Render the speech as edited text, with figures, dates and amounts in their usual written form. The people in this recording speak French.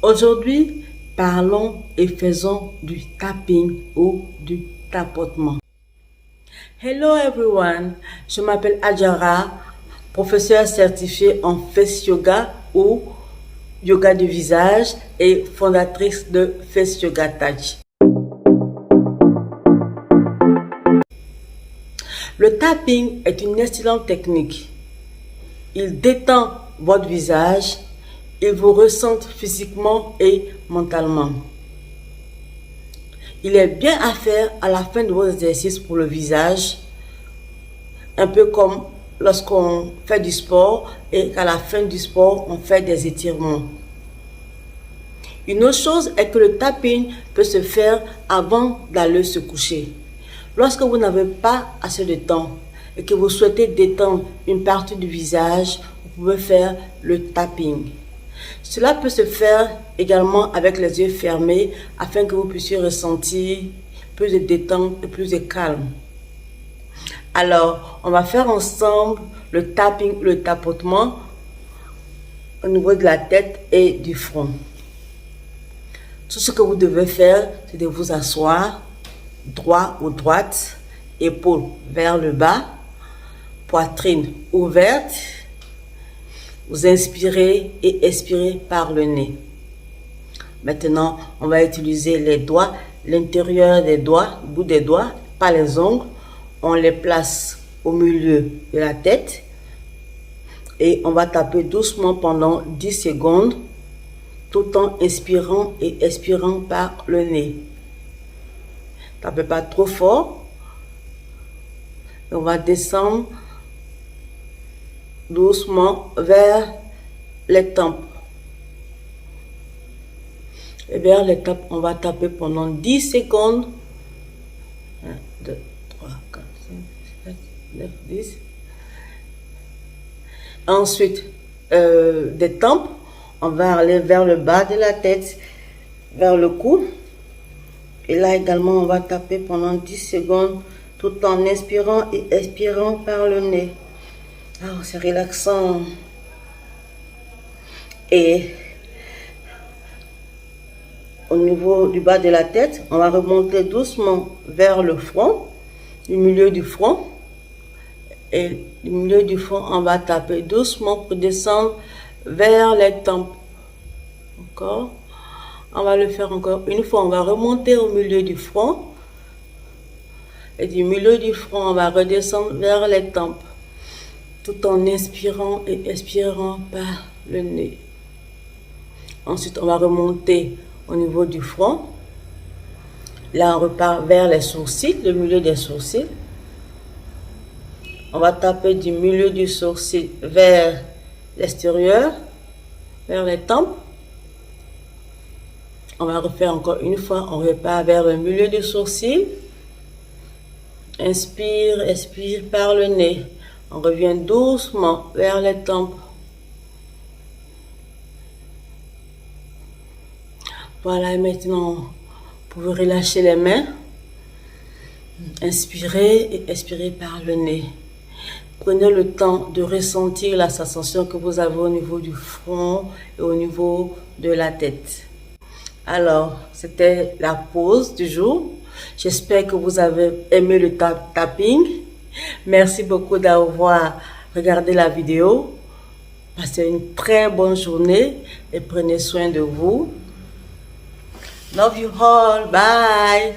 Aujourd'hui, parlons et faisons du tapping ou du tapotement. Hello everyone, je m'appelle Adjara, professeure certifiée en Face Yoga ou yoga du visage et fondatrice de Face Yoga Touch. Le tapping est une excellente technique. Il détend votre visage, il vous ressent physiquement et mentalement. Il est bien à faire à la fin de vos exercices pour le visage, un peu comme lorsqu'on fait du sport et qu'à la fin du sport, on fait des étirements. Une autre chose est que le tapping peut se faire avant d'aller se coucher. Lorsque vous n'avez pas assez de temps et que vous souhaitez détendre une partie du visage, vous pouvez faire le tapping. Cela peut se faire également avec les yeux fermés afin que vous puissiez ressentir plus de détente et plus de calme. Alors, on va faire ensemble le tapping, le tapotement au niveau de la tête et du front. Tout ce que vous devez faire, c'est de vous asseoir droit ou droite, épaules vers le bas, poitrine ouverte. Vous inspirez et expirez par le nez. Maintenant, on va utiliser les doigts, l'intérieur des doigts, le bout des doigts, pas les ongles. On les place au milieu de la tête et on va taper doucement pendant 10 secondes tout en inspirant et expirant par le nez. Tapez pas trop fort. On va descendre doucement vers les tempes. Et vers les tempes, on va taper pendant 10 secondes. 1, 2, 3, 4, 5, 6, 7, 9, 10. Ensuite, des tempes, on va aller vers le bas de la tête, vers le cou. Et là également, on va taper pendant 10 secondes tout en inspirant et expirant par le nez. Oh, c'est relaxant. Et au niveau du bas de la tête, on va remonter doucement vers le front, du milieu du front. Et du milieu du front, on va taper doucement pour descendre vers les tempes. Encore. On va le faire encore une fois. On va remonter au milieu du front. Et du milieu du front, on va redescendre vers les tempes. Tout en inspirant et expirant par le nez. Ensuite, on va remonter au niveau du front. Là, on repart vers les sourcils, le milieu des sourcils. On va taper du milieu du sourcil vers l'extérieur, vers les tempes. On va refaire encore une fois. On repart vers le milieu du sourcil. Inspire, expire par le nez. On revient doucement vers les tempes. Voilà, et maintenant, vous pouvez relâcher les mains. Inspirez et expirez par le nez. Prenez le temps de ressentir la sensation que vous avez au niveau du front et au niveau de la tête. Alors, c'était la pause du jour. J'espère que vous avez aimé le tapping. Merci beaucoup d'avoir regardé la vidéo. Passez une très bonne journée et prenez soin de vous. Love you all. Bye.